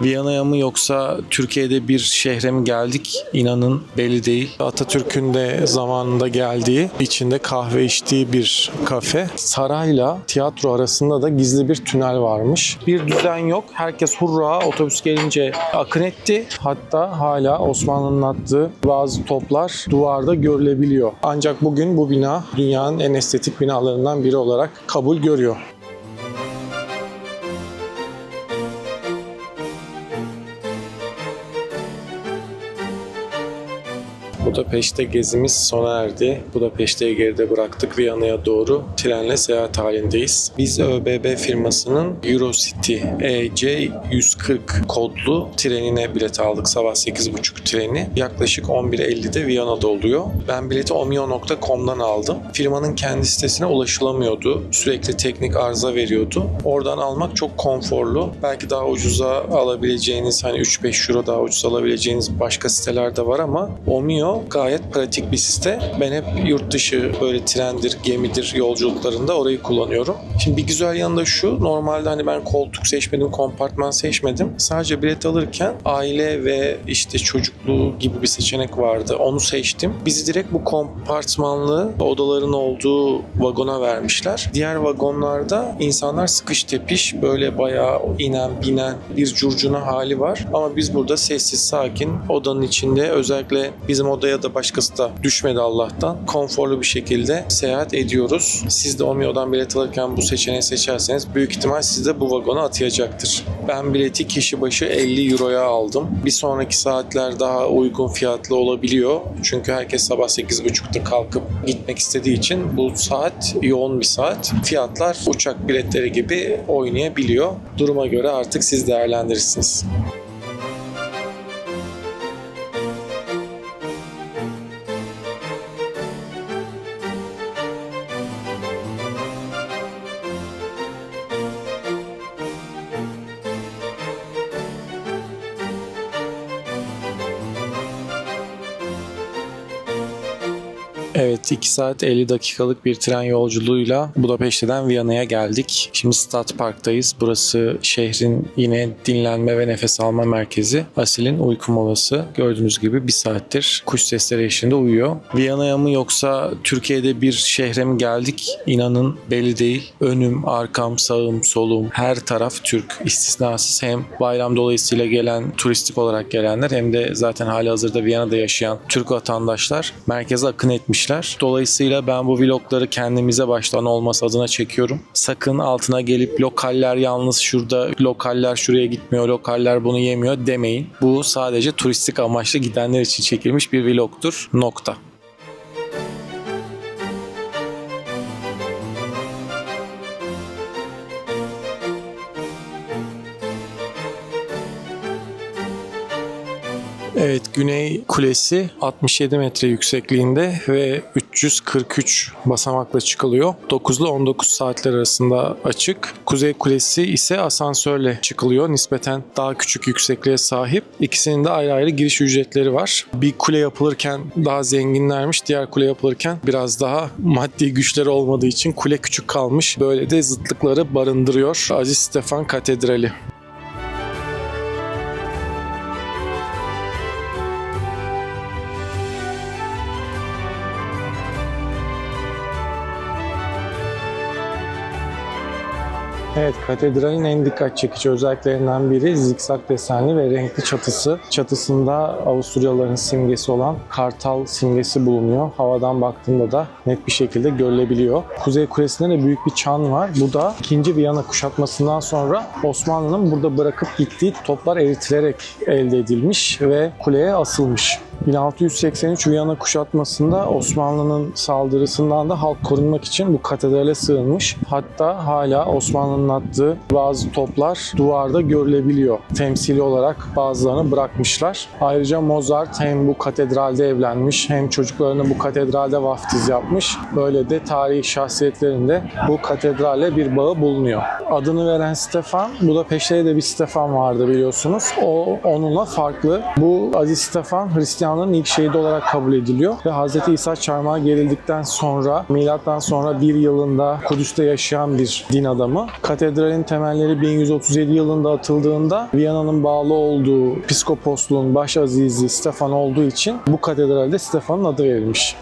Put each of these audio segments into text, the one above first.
Viyana'ya mı yoksa Türkiye'de bir şehre mi geldik? İnanın belli değil. Atatürk'ün de zamanında geldiği, içinde kahve içtiği bir kafe. Sarayla tiyatro arasında da gizli bir tünel varmış. Bir düzen yok. Herkes hurra otobüs gelince akın etti. Hatta hala Osmanlı'nın attığı bazı toplar duvarda görülebiliyor. Ancak bugün bu bina dünyanın en estetik binalarından biri olarak kabul görüyor. Budapeşte gezimiz sona erdi. Budapeşte'yi geride bıraktık. Viyana'ya doğru trenle seyahat halindeyiz. Biz ÖBB firmasının Eurocity EC 140 kodlu trenine bilet aldık. Sabah 8.30 treni. Yaklaşık 11.50'de Viyana'da oluyor. Ben bileti omio.com'dan aldım. Firmanın kendi sitesine ulaşılamıyordu. Sürekli teknik arıza veriyordu. Oradan almak çok konforlu. Belki daha ucuza alabileceğiniz, hani 3-5 euro daha ucuz alabileceğiniz başka siteler de var ama Omio gayet pratik bir site. Ben hep yurt dışı böyle trendir, gemidir yolculuklarında orayı kullanıyorum. Şimdi bir güzel yanı da şu. Normalde hani ben koltuk seçmedim, kompartman seçmedim. Sadece bilet alırken aile ve işte çocukluğu gibi bir seçenek vardı. Onu seçtim. Bizi direkt bu kompartmanlı odaların olduğu vagona vermişler. Diğer vagonlarda insanlar sıkış tepiş böyle bayağı inen binen bir curcuna hali var. Ama biz burada sessiz sakin odanın içinde, özellikle bizim odaya da başkası da düşmedi Allah'tan, konforlu bir şekilde seyahat ediyoruz. Siz de Omio'dan bilet alırken bu seçeneği seçerseniz büyük ihtimal sizi de bu vagona atayacaktır. Ben bileti kişi başı 50 euroya aldım. Bir sonraki saatler daha uygun fiyatlı olabiliyor. Çünkü herkes sabah 8.30'da kalkıp gitmek istediği için bu saat yoğun bir saat. Fiyatlar uçak biletleri gibi oynayabiliyor. Duruma göre artık siz değerlendirirsiniz. Evet, 2 saat 50 dakikalık bir tren yolculuğuyla Budapeşte'den Viyana'ya geldik. Şimdi Stadtpark'tayız. Burası şehrin yine dinlenme ve nefes alma merkezi. Asil'in uyku molası. Gördüğünüz gibi 1 saattir kuş sesleri eşliğinde uyuyor. Viyana'ya mı yoksa Türkiye'de bir şehre mi geldik? İnanın belli değil. Önüm, arkam, sağım, solum her taraf Türk. İstisnasız hem bayram dolayısıyla gelen, turistik olarak gelenler hem de zaten halihazırda Viyana'da yaşayan Türk vatandaşlar merkeze akın etmişler. Dolayısıyla ben bu vlogları kendimize baştan olması adına çekiyorum. Sakın altına gelip lokaller yalnız şurada, lokaller şuraya gitmiyor, lokaller bunu yemiyor demeyin. Bu sadece turistik amaçlı gidenler için çekilmiş bir vlogtur. Nokta. Evet, Güney Kulesi 67 metre yüksekliğinde ve 343 basamakla çıkılıyor. 9 ile 19 saatler arasında açık. Kuzey Kulesi ise asansörle çıkılıyor. Nispeten daha küçük yüksekliğe sahip. İkisinin de ayrı ayrı giriş ücretleri var. Bir kule yapılırken daha zenginlermiş. Diğer kule yapılırken biraz daha maddi güçleri olmadığı için kule küçük kalmış. Böyle de zıtlıkları barındırıyor Aziz Stefan Katedrali. Evet, katedralin en dikkat çekici özelliklerinden biri zikzak desenli ve renkli çatısı. Çatısında Avusturyalıların simgesi olan kartal simgesi bulunuyor. Havadan baktığında da net bir şekilde görülebiliyor. Kuzey Kulesi'nde de büyük bir çan var. Bu da 2. Viyana kuşatmasından sonra Osmanlı'nın burada bırakıp gittiği toplar eritilerek elde edilmiş ve kuleye asılmış. 1683 Viyana kuşatmasında Osmanlı'nın saldırısından da halk korunmak için bu katedrale sığınmış. Hatta hala Osmanlı'nın attığı bazı toplar duvarda görülebiliyor. Temsili olarak bazılarını bırakmışlar. Ayrıca Mozart hem bu katedralde evlenmiş hem çocuklarını bu katedralde vaftiz yapmış. Böyle de tarihi şahsiyetlerin de bu katedrale bir bağı bulunuyor. Adını veren Stefan, Budapeşte'de de bir Stefan vardı biliyorsunuz. O onunla farklı. Bu Aziz Stefan Hristiyanlığın ilk şehidi olarak kabul ediliyor ve Hz. İsa çarmıha gerildikten sonra milattan sonra 1 yılında Kudüs'te yaşayan bir din adamı. Katedralin temelleri 1137 yılında atıldığında Viyana'nın bağlı olduğu piskoposluğun baş azizi Stefan olduğu için bu katedralde Stefan'ın adı verilmiş.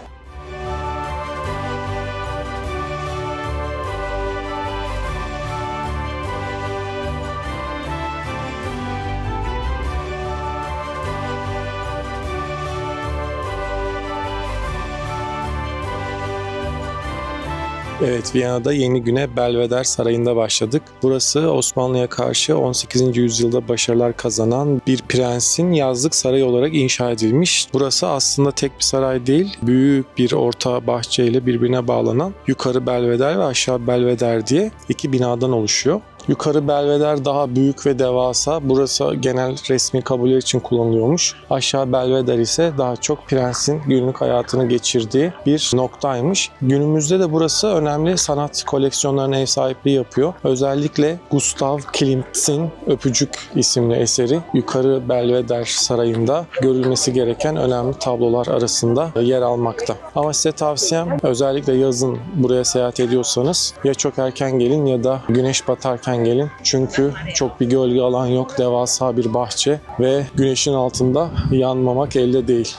Evet, Viyana'da yeni güne Belvedere Sarayı'nda başladık. Burası Osmanlı'ya karşı 18. yüzyılda başarılar kazanan bir prensin yazlık sarayı olarak inşa edilmiş. Burası aslında tek bir saray değil, büyük bir orta bahçeyle birbirine bağlanan yukarı Belvedere ve aşağı Belvedere diye iki binadan oluşuyor. Yukarı Belvedere daha büyük ve devasa. Burası genel resmi kabuller için kullanılıyormuş. Aşağı Belvedere ise daha çok prensin günlük hayatını geçirdiği bir noktaymış. Günümüzde de burası önemli sanat koleksiyonlarına ev sahipliği yapıyor. Özellikle Gustav Klimt'in Öpücük isimli eseri Yukarı Belvedere Sarayı'nda görülmesi gereken önemli tablolar arasında yer almakta. Ama size tavsiyem özellikle yazın buraya seyahat ediyorsanız ya çok erken gelin ya da güneş batarken gelin. Çünkü çok bir gölge alan yok, devasa bir bahçe ve güneşin altında yanmamak elde değil.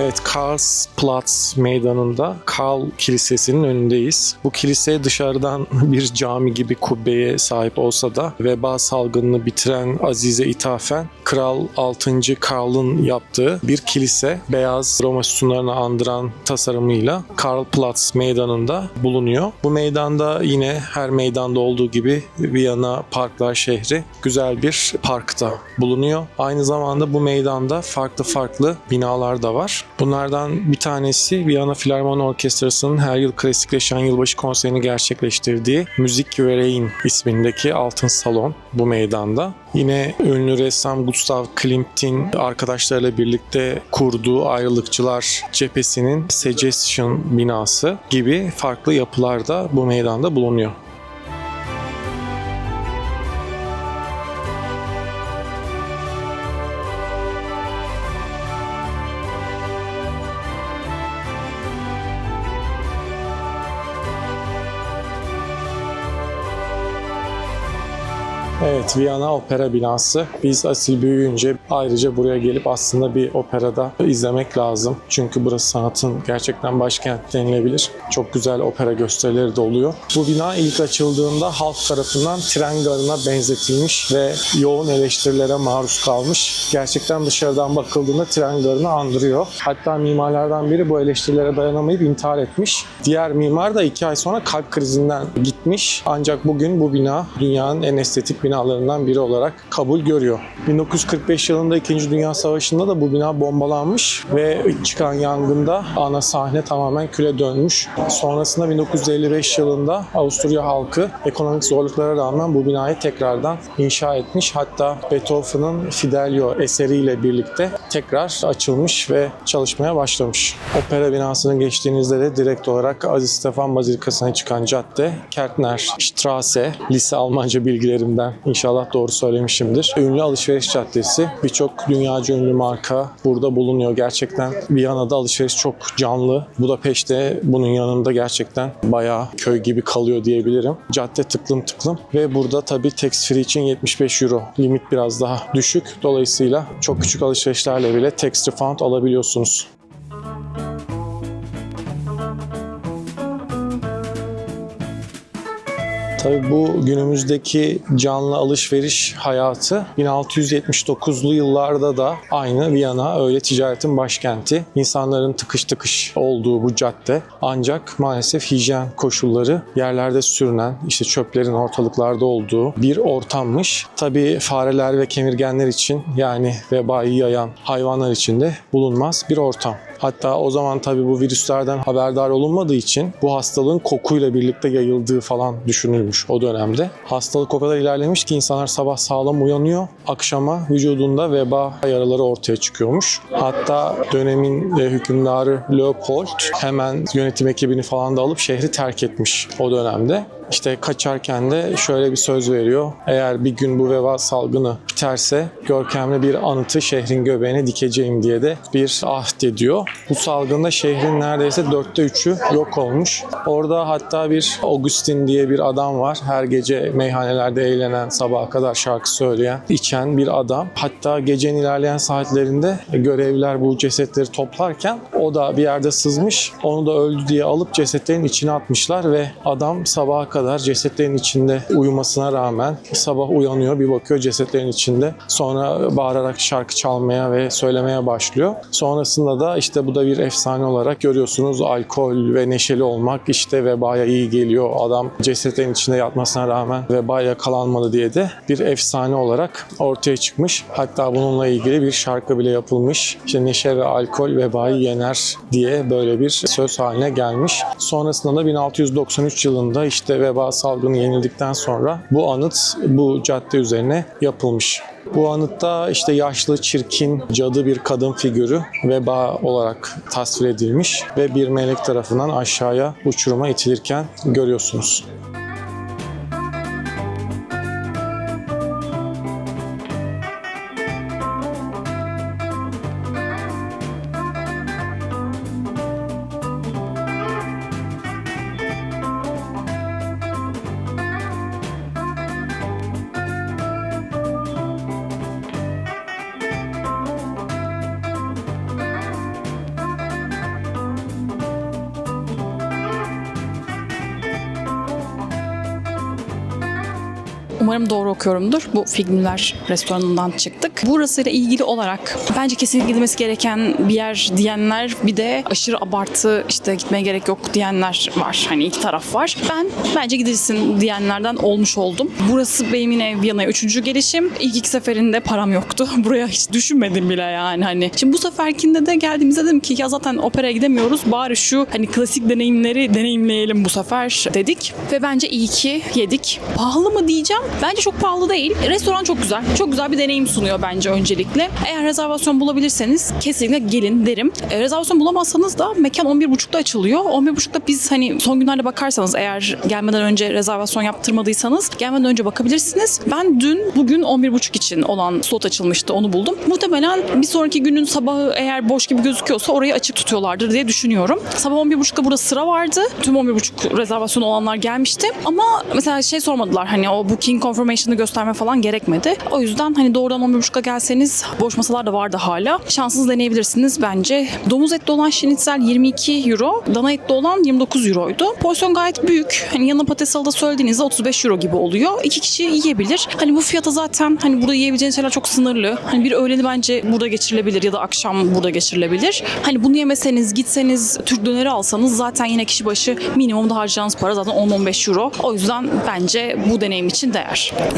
Evet, Karlsplatz meydanında Karl Kilisesi'nin önündeyiz. Bu kilise dışarıdan bir cami gibi kubbeye sahip olsa da veba salgınını bitiren Aziz'e ithafen Kral 6. Karl'ın yaptığı bir kilise. Beyaz Roma sütunlarını andıran tasarımıyla Karlsplatz meydanında bulunuyor. Bu meydanda yine her meydanda olduğu gibi Viyana Parklar şehri güzel bir parkta bulunuyor. Aynı zamanda bu meydanda farklı binalar da var. Bunlardan bir tanesi Viyana Filarmoni Orkestrası'nın her yıl klasikleşen yılbaşı konserini gerçekleştirdiği Musik Verein ismindeki Altın Salon bu meydanda. Yine ünlü ressam Gustav Klimt'in arkadaşlarıyla birlikte kurduğu Ayrılıkçılar Cephesi'nin Suggestion binası gibi farklı yapılar da bu meydanda bulunuyor. Evet, Viyana Opera binası. Biz asil büyüyünce ayrıca buraya gelip aslında bir operada izlemek lazım. Çünkü burası sanatın gerçekten başkenti denilebilir. Çok güzel opera gösterileri de oluyor. Bu bina ilk açıldığında halk tarafından tren garına benzetilmiş ve yoğun eleştirilere maruz kalmış. Gerçekten dışarıdan bakıldığında tren garını andırıyor. Hatta mimarlardan biri bu eleştirilere dayanamayıp intihar etmiş. Diğer mimar da 2 ay sonra kalp krizinden gitmiş. Ancak bugün bu bina dünyanın en estetik binalarından biri olarak kabul görüyor. 1945 yılında 2. Dünya Savaşı'nda da bu bina bombalanmış ve çıkan yangında ana sahne tamamen küle dönmüş. Sonrasında 1955 yılında Avusturya halkı ekonomik zorluklara rağmen bu binayı tekrardan inşa etmiş. Hatta Beethoven'ın Fidelio eseriyle birlikte tekrar açılmış ve çalışmaya başlamış. Opera binasını geçtiğinizde de direkt olarak Aziz Stefan Bazilikası'na çıkan cadde Kärtner Straße, lise Almanca bilgilerimden İnşallah doğru söylemişimdir. Ünlü alışveriş caddesi. Birçok dünyaca ünlü marka burada bulunuyor. Gerçekten Viyana'da alışveriş çok canlı. Budapeşte bunun yanında gerçekten bayağı köy gibi kalıyor diyebilirim. Cadde tıklım ve burada tabii tax free için 75 euro. Limit biraz daha düşük. Dolayısıyla çok küçük alışverişlerle bile tax refund alabiliyorsunuz. Tabii bu günümüzdeki canlı alışveriş hayatı 1679'lu yıllarda da aynı Viyana öyle ticaretin başkenti. İnsanların tıkış tıkış olduğu bu cadde ancak maalesef hijyen koşulları yerlerde sürünen işte çöplerin ortalıklarda olduğu bir ortammış. Tabii fareler ve kemirgenler için yani vebayı yayan hayvanlar için de bulunmaz bir ortam. Hatta o zaman tabii bu virüslerden haberdar olunmadığı için bu hastalığın kokuyla birlikte yayıldığı falan düşünülmüş. görülmüş o dönemde. Hastalık o kadar ilerlemiş ki insanlar sabah sağlam uyanıyor, akşama vücudunda veba yaraları ortaya çıkıyormuş. Hatta dönemin hükümdarı Leopold hemen yönetim ekibini falan da alıp şehri terk etmiş o dönemde. İşte kaçarken de şöyle bir söz veriyor. Eğer bir gün bu veba salgını biterse görkemli bir anıtı şehrin göbeğine dikeceğim diye de bir ahd ediyor. Bu salgında şehrin neredeyse 3'ü yok olmuş. Orada hatta bir Augustin diye bir adam var. Her gece meyhanelerde eğlenen, sabaha kadar şarkı söyleyen, içen bir adam. Hatta gecenin ilerleyen saatlerinde görevliler bu cesetleri toplarken o da bir yerde sızmış. Onu da öldü diye alıp cesetlerin içine atmışlar ve adam sabaha kadar cesetlerin içinde uyumasına rağmen sabah uyanıyor, bir bakıyor cesetlerin içinde. Sonra bağırarak şarkı çalmaya ve söylemeye başlıyor. Sonrasında da işte bu da bir efsane olarak görüyorsunuz, alkol ve neşeli olmak işte vebaya iyi geliyor. Adam cesetlerin içinde yatmasına rağmen vebaya yakalanmadı diye de bir efsane olarak ortaya çıkmış. Hatta bununla ilgili bir şarkı bile yapılmış. İşte neşe ve alkol vebayı yener diye böyle bir söz haline gelmiş. Sonrasında da 1693 yılında işte veba salgını yenildikten sonra bu anıt bu cadde üzerine yapılmış. Bu anıtta işte yaşlı, çirkin, cadı bir kadın figürü veba olarak tasvir edilmiş ve bir melek tarafından aşağıya uçuruma itilirken görüyorsunuz. Umarım doğru okuyorumdur. Bu Figmüller restoranından çıktık. Burasıyla ilgili olarak bence kesinlikle gidilmesi gereken bir yer diyenler, bir de aşırı abartı işte gitmeye gerek yok diyenler var. Hani iki taraf var. Ben bence gidilsin diyenlerden olmuş oldum. Burası benim yine Viyana'ya 3. gelişim. İlk iki seferinde param yoktu. Buraya hiç düşünmedim bile yani hani. Şimdi bu seferkinde de geldiğimizde dedim ki ya zaten operaya gidemiyoruz. Bari şu hani klasik deneyimleri deneyimleyelim bu sefer dedik. Ve bence iyi ki yedik. Pahalı mı diyeceğim? Bence çok pahalı değil. Restoran çok güzel. Çok güzel bir deneyim sunuyor bence öncelikle. Eğer rezervasyon bulabilirseniz kesinlikle gelin derim. Rezervasyon bulamazsanız da mekan 11.30'da açılıyor. 11.30'da biz hani son günlerde bakarsanız eğer gelmeden önce rezervasyon yaptırmadıysanız gelmeden önce bakabilirsiniz. Ben bugün 11.30 için olan slot açılmıştı. Onu buldum. Muhtemelen bir sonraki günün sabahı eğer boş gibi gözüküyorsa orayı açık tutuyorlardır diye düşünüyorum. Sabah 11.30'da burada sıra vardı. Tüm 11.30 rezervasyon olanlar gelmişti. Ama mesela sormadılar hani o booking confirmation'ı gösterme falan gerekmedi. O yüzden hani doğrudan 11.30'da gelseniz boş masalar da vardı hala. Şansınızı deneyebilirsiniz bence. Domuz etli olan şinitzel 22 euro, dana etli olan 29 euroydu. Porsiyon gayet büyük. Hani yanına patates salatası söylediğinizde 35 euro gibi oluyor. 2 kişi yiyebilir. Hani bu fiyata zaten hani burada yiyebileceğiniz şeyler çok sınırlı. Hani bir öğleni bence burada geçirilebilir ya da akşam burada geçirilebilir. Hani bunu yemeseniz, gitseniz Türk döneri alsanız zaten yine kişi başı minimumda harcayacağınız para zaten 10-15 euro. O yüzden bence bu deneyim için değer.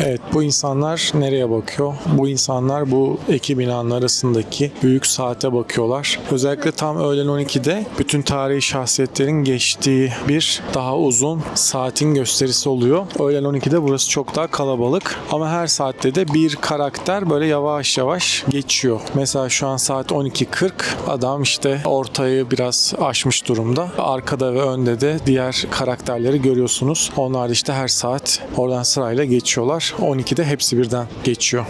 Evet, bu insanlar nereye bakıyor? Bu insanlar bu iki binanın arasındaki büyük saate bakıyorlar. Özellikle tam öğlen 12'de bütün tarihi şahsiyetlerin geçtiği bir daha uzun saatin gösterisi oluyor. Öğlen 12'de burası çok daha kalabalık ama her saatte de bir karakter böyle yavaş yavaş geçiyor. Mesela şu an saat 12.40. Adam işte ortayı biraz aşmış durumda. Arkada ve önde de diğer karakterleri görüyorsunuz. Onlar da işte her saat oradan sırayla geçiyorlar. 12'de hepsi birden geçiyor.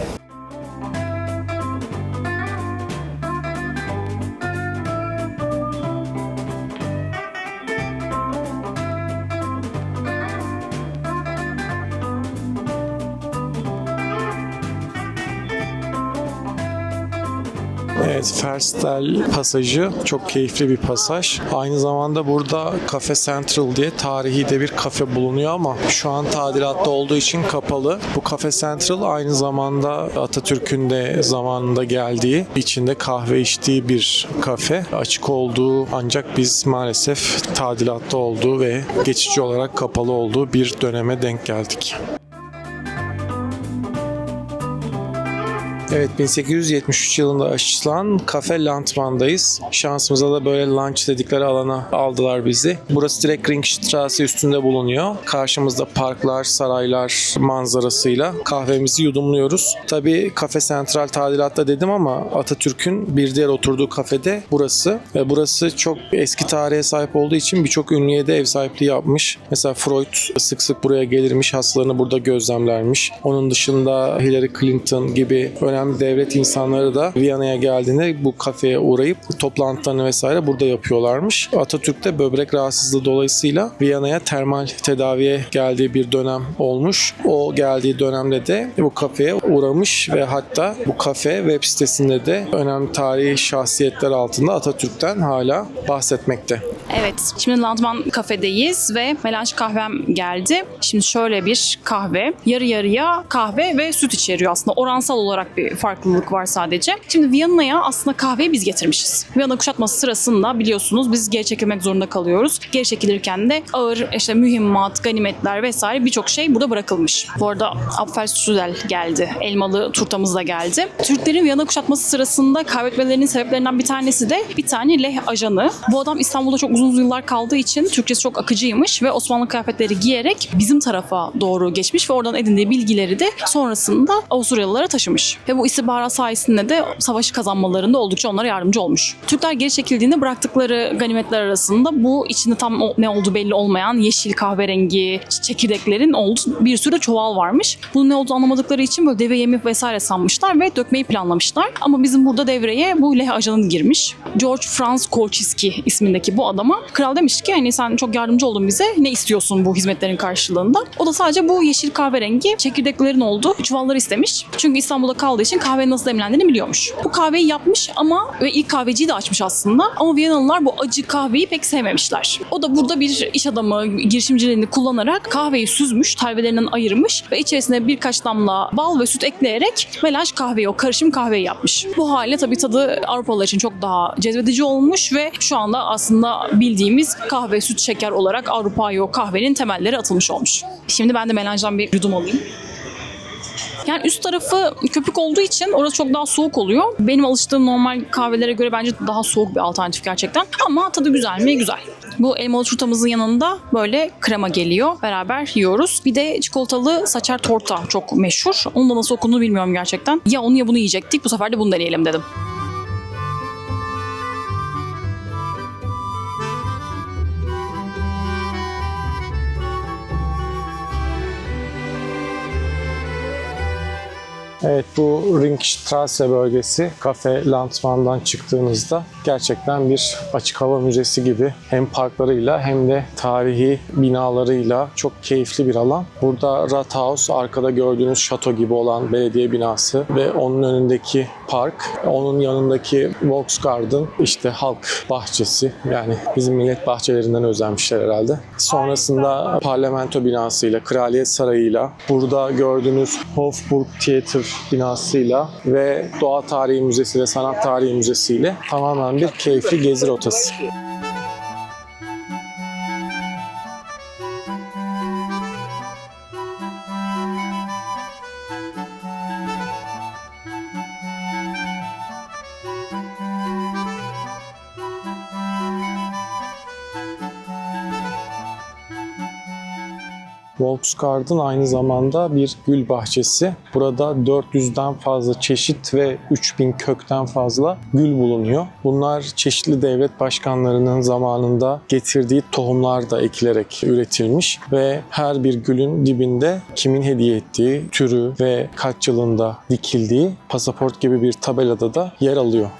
Evet, Ferstel pasajı çok keyifli bir pasaj. Aynı zamanda burada Cafe Central diye tarihi de bir kafe bulunuyor ama şu an tadilatta olduğu için kapalı. Bu Cafe Central aynı zamanda Atatürk'ün de zamanında geldiği, içinde kahve içtiği bir kafe. Açık olduğu ancak biz maalesef tadilatta olduğu ve geçici olarak kapalı olduğu bir döneme denk geldik. Evet, 1873 yılında açılan Cafe Landmann'dayız. Şansımıza da böyle lunch dedikleri alana aldılar bizi. Burası direkt Ringstraße üstünde bulunuyor. Karşımızda parklar, saraylar manzarasıyla kahvemizi yudumluyoruz. Tabii Kafe Sentral tadilatta dedim ama Atatürk'ün bir diğer oturduğu kafede burası. Ve burası çok eski tarihe sahip olduğu için birçok ünlüye de ev sahipliği yapmış. Mesela Freud sık sık buraya gelirmiş, hastalarını burada gözlemlermiş. Onun dışında Hillary Clinton gibi önemli devlet insanları da Viyana'ya geldiğinde bu kafeye uğrayıp toplantılarını vesaire burada yapıyorlarmış. Atatürk de böbrek rahatsızlığı dolayısıyla Viyana'ya termal tedaviye geldiği bir dönem olmuş. O geldiği dönemde de bu kafeye uğramış ve hatta bu kafe web sitesinde de önemli tarihi şahsiyetler altında Atatürk'ten hala bahsetmekte. Evet, şimdi Landmann kafedeyiz ve melanj kahvem geldi. Şimdi şöyle bir kahve, yarı yarıya kahve ve süt içeriyor aslında. Oransal olarak bir farklılık var sadece. Şimdi Viyana'ya aslında kahveyi biz getirmişiz. Viyana kuşatması sırasında biliyorsunuz biz geri çekilmek zorunda kalıyoruz. Geri çekilirken de ağır mühimmat, ganimetler vesaire birçok şey burada bırakılmış. Bu arada Apfelstrudel geldi. Elmalı turtamız da geldi. Türklerin Viyana kuşatması sırasında kaybetmelerinin sebeplerinden bir tanesi de bir tane Leh ajanı. Bu adam İstanbul'da çok uzun yıllar kaldığı için Türkçesi çok akıcıymış ve Osmanlı kıyafetleri giyerek bizim tarafa doğru geçmiş ve oradan edindiği bilgileri de sonrasında Avusturyalılara taşımış. Ve bu istihbarat sayesinde de savaşı kazanmalarında oldukça onlara yardımcı olmuş. Türkler geri çekildiğinde bıraktıkları ganimetler arasında bu içinde tam ne olduğu belli olmayan yeşil kahverengi çekirdeklerin olduğu bir sürü çuval varmış. Bunun ne olduğunu anlamadıkları için böyle deve yemi vesaire sanmışlar ve dökmeyi planlamışlar. Ama bizim burada devreye bu Leh ajanı girmiş. George Franz Kolchiski ismindeki bu adama kral demiş ki hani sen çok yardımcı oldun bize, ne istiyorsun bu hizmetlerin karşılığında? O da sadece bu yeşil kahverengi çekirdeklerin olduğu çuvalları istemiş. Çünkü İstanbul'da kaldığı için kahvenin nasıl demlendiğini biliyormuş. Bu kahveyi yapmış ama ve ilk kahveciyi de açmış aslında. Ama Viyanalılar bu acı kahveyi pek sevmemişler. O da burada bir iş adamı girişimciliğini kullanarak kahveyi süzmüş, telvelerinden ayırmış ve içerisine birkaç damla bal ve süt ekleyerek melanj kahveyi, o karışım kahveyi yapmış. Bu hale tabii tadı Avrupalılar için çok daha cezbedici olmuş ve şu anda aslında bildiğimiz kahve, süt, şeker olarak Avrupa'ya o kahvenin temelleri atılmış olmuş. Şimdi ben de melanjdan bir yudum alayım. Yani üst tarafı köpük olduğu için orası çok daha soğuk oluyor. Benim alıştığım normal kahvelere göre bence daha soğuk bir alternatif gerçekten. Ama tadı güzel mi? Güzel. Bu elmalı turtamızın yanında böyle krema geliyor. Beraber yiyoruz. Bir de çikolatalı saçar torta çok meşhur. Onun da nasıl okunduğunu bilmiyorum gerçekten. Ya onu ya bunu yiyecektik. Bu sefer de bunu deneyelim dedim. Evet, bu Ringstraße bölgesi Cafe Landmann'dan çıktığınızda gerçekten bir açık hava müzesi gibi hem parklarıyla hem de tarihi binalarıyla çok keyifli bir alan. Burada Rathaus, arkada gördüğünüz şato gibi olan belediye binası ve onun önündeki park, onun yanındaki Volksgarten, işte halk bahçesi, yani bizim millet bahçelerinden özenmişler herhalde. Sonrasında parlamento binasıyla, kraliyet sarayıyla, burada gördüğünüz Hofburg Theater binasıyla ve Doğa Tarihi Müzesi ve Sanat Tarihi Müzesi ile tamamen bir keyifli gezi rotası. Volksgarten aynı zamanda bir gül bahçesi. Burada 400'den fazla çeşit ve 3000 kökten fazla gül bulunuyor. Bunlar çeşitli devlet başkanlarının zamanında getirdiği tohumlar da ekilerek üretilmiş ve her bir gülün dibinde kimin hediye ettiği, türü ve kaç yılında dikildiği pasaport gibi bir tabelada da yer alıyor.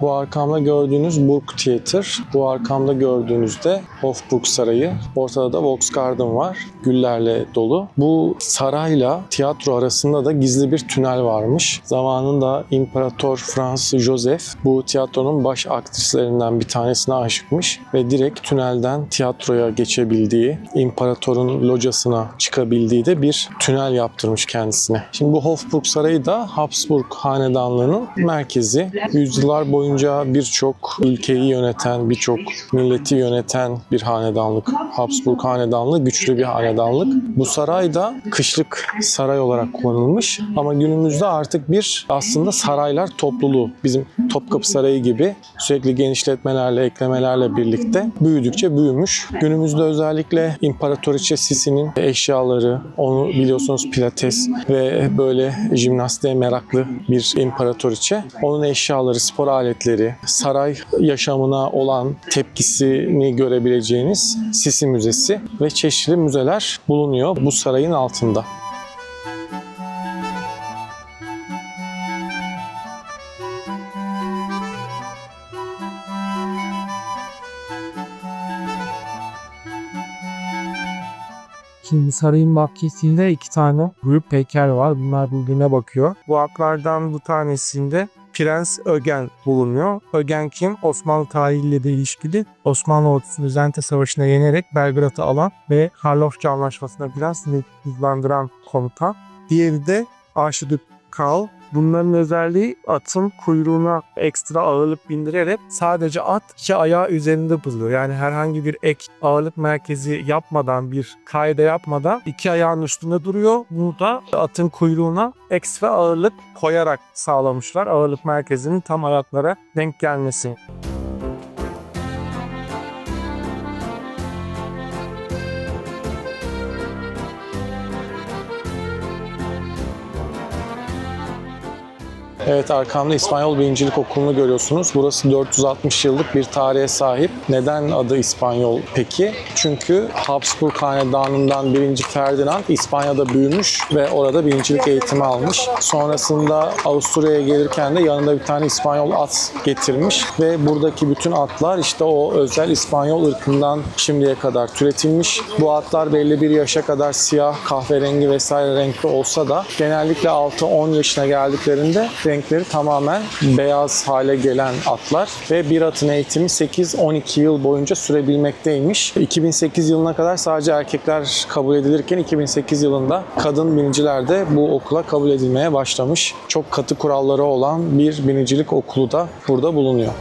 Bu arkamda gördüğünüz Burg Theater, bu arkamda gördüğünüzde Hofburg Sarayı, ortada da Volksgarten var, güllerle dolu. Bu sarayla tiyatro arasında da gizli bir tünel varmış. Zamanında İmparator Franz Joseph bu tiyatronun baş aktrislerinden bir tanesine aşıkmış ve direkt tünelden tiyatroya geçebildiği, imparatorun locasına çıkabildiği de bir tünel yaptırmış kendisine. Şimdi bu Hofburg Sarayı da Habsburg Hanedanlığı'nın merkezi. Yüzyıllar boyunca boyunca birçok ülkeyi yöneten, birçok milleti yöneten bir hanedanlık. Habsburg hanedanlığı güçlü bir hanedanlık. Bu saray da kışlık saray olarak kullanılmış ama günümüzde artık bir aslında saraylar topluluğu. Bizim Topkapı Sarayı gibi sürekli genişletmelerle, eklemelerle birlikte büyüdükçe büyümüş. Günümüzde özellikle İmparatoriçe Sisi'nin eşyaları, onu biliyorsunuz pilates ve böyle jimnastiğe meraklı bir imparatoriçe. Onun eşyaları, spor aletleri, saray yaşamına olan tepkisini görebileceğiniz Sisi Müzesi ve çeşitli müzeler bulunuyor bu sarayın altında. Şimdi sarayın bahçesinde 2 tane büyük heykel var. Bunlar birbirine bakıyor. Bu haklardan bir tanesinde Prens Ögen bulunuyor. Ögen kim? Osmanlı tarihiyle de ilişkili. Osmanlı ordusunu Zente Savaşı'na yenerek Belgrad'ı alan ve Karlofça Anlaşması'na biraz hızlandıran komutan. Diğeri de Arşidük Karl. Bunların özelliği atın kuyruğuna ekstra ağırlık bindirerek sadece at 2 ayağı üzerinde buluyor. Yani herhangi bir ek ağırlık merkezi yapmadan, bir kaide yapmadan 2 ayağın üstünde duruyor. Bunu da atın kuyruğuna ekstra ağırlık koyarak sağlamışlar. Ağırlık merkezinin tam ayaklara denk gelmesi. Evet, arkamda İspanyol Birincilik Okulu'nu görüyorsunuz. Burası 460 yıllık bir tarihe sahip. Neden adı İspanyol peki? Çünkü Habsburg Hanedanı'ndan 1. Ferdinand İspanya'da büyümüş ve orada birincilik eğitimi almış. Sonrasında Avusturya'ya gelirken de yanında bir tane İspanyol at getirmiş ve buradaki bütün atlar işte o özel İspanyol ırkından şimdiye kadar türetilmiş. Bu atlar belli bir yaşa kadar siyah, kahverengi vesaire renkli olsa da genellikle 6-10 yaşına geldiklerinde renkleri tamamen beyaz hale gelen atlar ve bir atın eğitimi 8-12 yıl boyunca sürebilmekteymiş. 2008 yılına kadar sadece erkekler kabul edilirken 2008 yılında kadın biniciler de bu okula kabul edilmeye başlamış. Çok katı kuralları olan bir binicilik okulu da burada bulunuyor.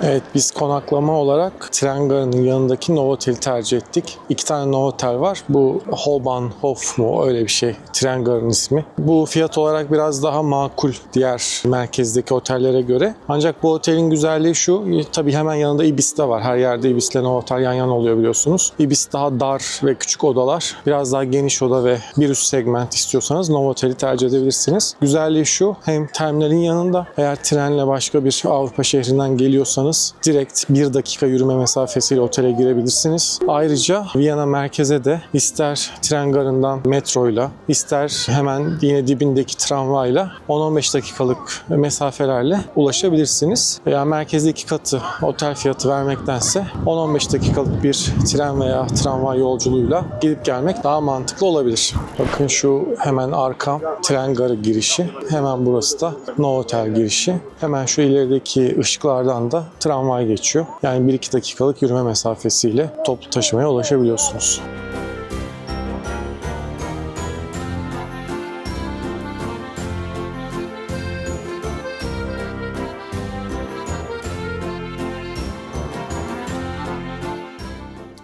Evet, biz konaklama olarak tren garının yanındaki Novotel'i tercih ettik. 2 tane Novotel var. Bu Holbahnhof mu öyle bir şey. Tren garının ismi. Bu fiyat olarak biraz daha makul diğer merkezdeki otellere göre. Ancak bu otelin güzelliği şu. Tabii hemen yanında Ibis de var. Her yerde Ibis ile Novotel yan yana oluyor biliyorsunuz. Ibis daha dar ve küçük odalar. Biraz daha geniş oda ve bir üst segment istiyorsanız Novotel'i tercih edebilirsiniz. Güzelliği şu. Hem terminalin yanında eğer trenle başka bir Avrupa şehrinden geliyorsanız direkt 1 dakika yürüme mesafesiyle otele girebilirsiniz. Ayrıca Viyana merkeze de ister tren garından metroyla, ister hemen yine dibindeki tramvayla 10-15 dakikalık mesafelerle ulaşabilirsiniz. Veya merkezde 2 katı otel fiyatı vermektense 10-15 dakikalık bir tren veya tramvay yolculuğuyla gidip gelmek daha mantıklı olabilir. Bakın şu hemen arkam tren garı girişi. Hemen burası da Novotel girişi. Hemen şu ilerideki ışıklardan da tramvay geçiyor. Yani 1-2 dakikalık yürüme mesafesiyle toplu taşımaya ulaşabiliyorsunuz.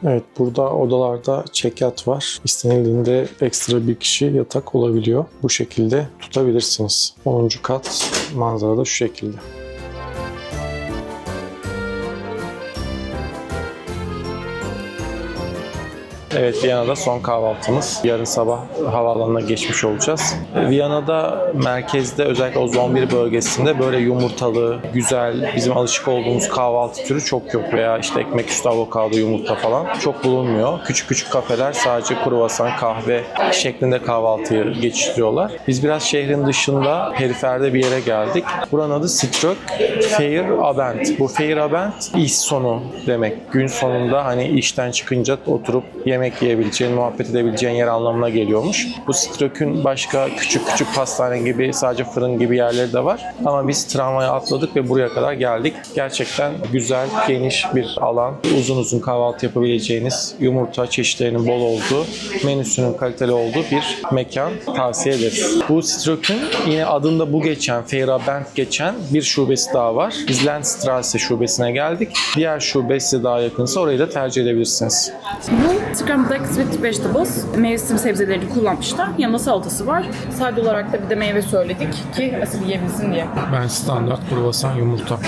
Evet, burada odalarda çekyat var. İstenildiğinde ekstra bir kişi yatak olabiliyor. Bu şekilde tutabilirsiniz. 10. kat manzara da şu şekilde. Evet, Viyana'da son kahvaltımız. Yarın sabah havaalanına geçmiş olacağız. Viyana'da merkezde özellikle o Zombir bölgesinde böyle yumurtalı, güzel, bizim alışık olduğumuz kahvaltı türü çok yok. Veya işte ekmek üstü avokado, yumurta falan çok bulunmuyor. Küçük küçük kafeler sadece kruvasan, kahve şeklinde kahvaltıyı geçiştiriyorlar. Biz biraz şehrin dışında, periferde bir yere geldik. Buranın adı Strøk Feierabend. Bu Feierabend iş sonu demek. Gün sonunda hani işten çıkınca oturup yemek yemek yiyebileceğin, muhabbet edebileceğin yer anlamına geliyormuş. Bu Strök'ün başka küçük küçük pastane gibi, sadece fırın gibi yerleri de var. Ama biz tramvaya atladık ve buraya kadar geldik. Gerçekten güzel, geniş bir alan. Uzun uzun kahvaltı yapabileceğiniz, yumurta çeşitlerinin bol olduğu, menüsünün kaliteli olduğu bir mekan tavsiye ederiz. Bu Strök'ün yine adında bu geçen, Feyerabend geçen bir şubesi daha var. Biz Landstraße şubesine geldik. Diğer şube size daha yakınsa orayı da tercih edebilirsiniz. Bu scrambled eggs with vegetables. Mevsim sebzelerini kullanmışlar. Yanında salatası var. Sade olarak da bir de meyve söyledik ki asıl yiyebilsin diye. Ben standart kruvasan yumurta.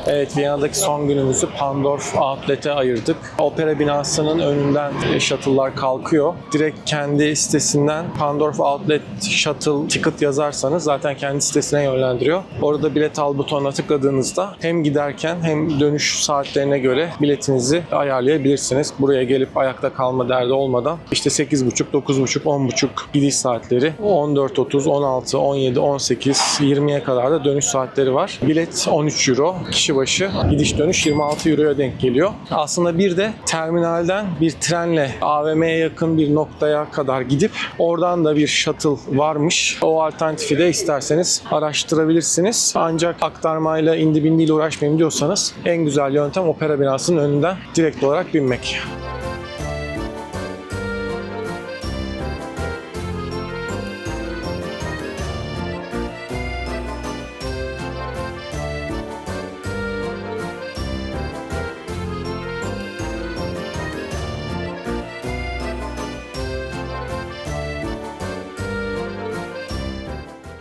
Evet, Viyana'daki son günümüzü Pandorf Outlet'e ayırdık. Opera binasının önünden shuttle'lar kalkıyor. Direkt kendi sitesinden Pandorf Outlet Shuttle Ticket yazarsanız zaten kendi sitesine yönlendiriyor. Orada bilet al butonuna tıkladığınızda hem giderken hem dönüş saatlerine göre biletinizi ayarlayabilirsiniz. Buraya gelip ayakta kalma derdi olmadan işte 8.30, 9.30, 10.30 gidiş saatleri, 14.30, 16, 17, 18, 20'ye kadar da dönüş saatleri var. Bilet 13 euro. Kişi başı gidiş dönüş 26 euroya denk geliyor. Aslında bir de terminalden bir trenle AVM'ye yakın bir noktaya kadar gidip oradan da bir shuttle varmış. O alternatifi de isterseniz araştırabilirsiniz. Ancak aktarmayla indi bindiyle uğraşmayayım diyorsanız en güzel yöntem opera binasının önünden direkt olarak binmek.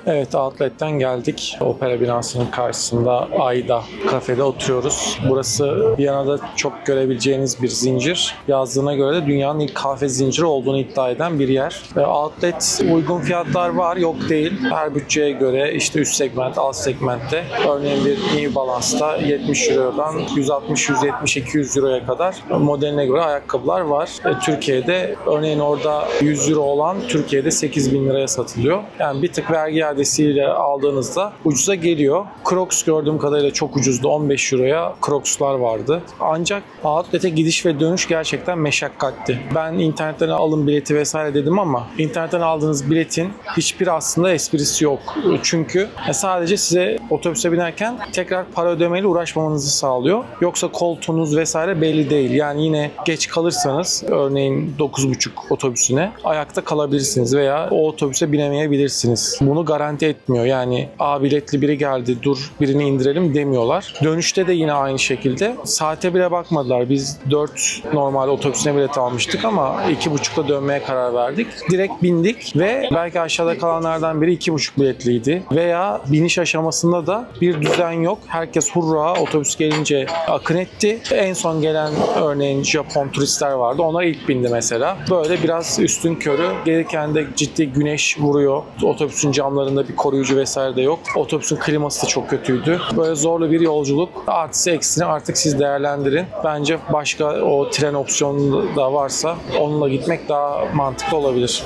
Evet, Outlet'ten geldik. Opera binasının karşısında Ayda kafede oturuyoruz. Burası Viyana'da çok görebileceğiniz bir zincir. Yazdığına göre de dünyanın ilk kahve zinciri olduğunu iddia eden bir yer. Outlet uygun fiyatlar var, yok değil. Her bütçeye göre işte üst segment, alt segmentte. Örneğin bir New Balance'da 70 Euro'dan 160, 170, 200 Euro'ya kadar modeline göre ayakkabılar var. Türkiye'de örneğin orada 100 Euro olan Türkiye'de 8.000 liraya satılıyor. Yani bir tık vergi iadesiyle aldığınızda ucuza geliyor. Crocs gördüğüm kadarıyla çok ucuzdu. 15 Euro'ya Crocs'lar vardı. Ancak Outlet'e gidiş ve dönüş gerçekten meşakkatli. Ben internetten alın bileti vesaire dedim ama internetten aldığınız biletin hiçbir aslında esprisi yok. Çünkü sadece size otobüse binerken tekrar para ödemeyle uğraşmamanızı sağlıyor. Yoksa koltuğunuz vesaire belli değil. Yani yine geç kalırsanız örneğin 9.30 otobüsüne ayakta kalabilirsiniz veya o otobüse binemeyebilirsiniz. Bunu garanti etmiyor. Yani biletli biri geldi, dur birini indirelim demiyorlar. Dönüşte de yine aynı şekilde. Saate bile bakmadılar. Biz 4 normal otobüsüne bilet almıştık ama 2.30'da dönmeye karar verdik. Direkt bindik ve belki aşağıda kalanlardan biri 2.5 biletliydi. Veya biniş aşamasında da bir düzen yok. Herkes hurra otobüs gelince akın etti. En son gelen örneğin Japon turistler vardı. Onlar ilk bindi mesela. Böyle biraz üstünkörü. Gelirken de ciddi güneş vuruyor. Otobüsün camlarında bir koruyucu vesaire de yok. Otobüsün kliması da çok kötüydü. Böyle zorlu bir yolculuk. Artısı eksini artık siz değerlendirin. Bence başka o tren opsiyonu da varsa onunla gitmek daha mantıklı olabilir.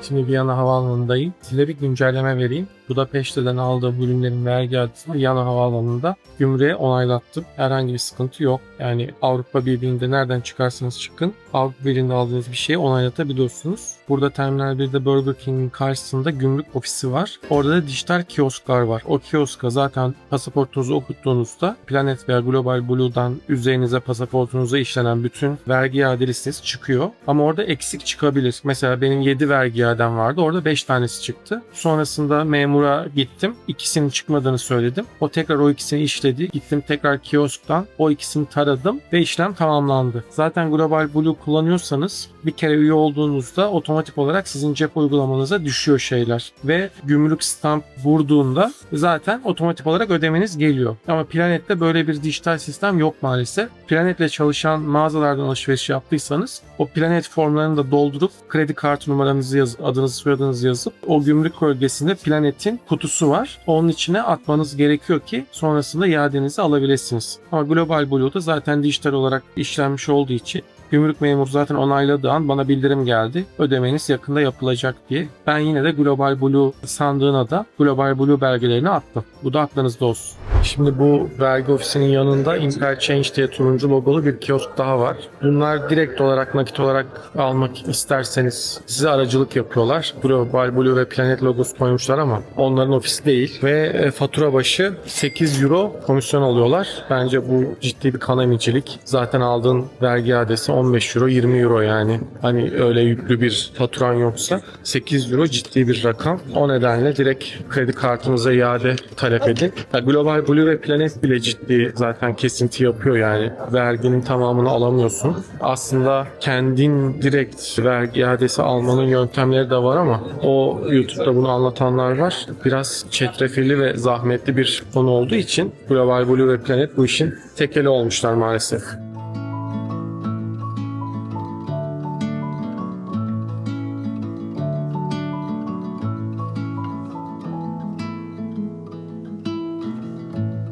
Şimdi Viyana Havaalanı'ndayım. Size bir güncelleme vereyim. Budapeşte'den aldığım ürünlerin vergi adresi Viyana Havaalanı'nda gümrüğe onaylattım. Herhangi bir sıkıntı yok. Yani Avrupa Birliği'nde nereden çıkarsanız çıkın Avrupa Birliği'nde aldığınız bir şeyi onaylatabiliyorsunuz. Burada Terminal 1'de Burger King'in karşısında gümrük ofisi var. Orada da dijital kiosklar var. O kioska zaten pasaportunuzu okuttuğunuzda Planet veya Global Blue'dan üzerinize pasaportunuza işlenen bütün vergi iade listesi çıkıyor. Ama orada eksik çıkabilir. Mesela benim 7 vergi iadem vardı. Orada 5 tanesi çıktı. Sonrasında memura gittim. İkisinin çıkmadığını söyledim. O tekrar o ikisini işledi. Gittim tekrar kiosktan o ikisini taradım ve işlem tamamlandı. Zaten Global Blue kullanıyorsanız bir kere üye olduğunuzda otomatik olarak sizin cep uygulamanıza düşüyor şeyler. Ve gümrük stamp vurduğunda zaten otomatik olarak ödemeniz geliyor. Ama Planet'te böyle bir dijital sistem yok maalesef. Planet'le çalışan mağazalardan alışveriş yaptıysanız o Planet formlarını da doldurup kredi kartı numaranızı yazıp adınızı soyadınızı yazıp o gümrük bölgesinde Planet'in kutusu var. Onun içine atmanız gerekiyor ki sonrasında iadenizi alabilirsiniz. Ama Global Blue'da zaten dijital olarak işlenmiş olduğu için Gümrük memuru zaten onayladığı an bana bildirim geldi. Ödemeniz yakında yapılacak diye. Ben yine de Global Blue sandığına da Global Blue belgelerini attım. Bu da aklınızda olsun. Şimdi bu vergi ofisinin yanında Interchange diye turuncu logolu bir kiosk daha var. Bunlar direkt olarak nakit olarak almak isterseniz size aracılık yapıyorlar. Global Blue ve Planet logosu koymuşlar ama onların ofisi değil. Ve fatura başı 8 euro komisyon alıyorlar. Bence bu ciddi bir kan emicilik. Zaten aldığın vergi iadesi 15 euro 20 euro yani. Hani öyle yüklü bir faturan yoksa 8 euro ciddi bir rakam. O nedenle direkt kredi kartınıza iade talep edin. Global Blue ve Planet bile ciddi zaten kesinti yapıyor yani. Verginin tamamını alamıyorsun. Aslında kendin direkt vergi iadesi almanın yöntemleri de var ama o YouTube'da bunu anlatanlar var. Biraz çetrefilli ve zahmetli bir konu olduğu için Global Blue ve Planet bu işin tekeli olmuşlar maalesef.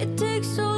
It takes so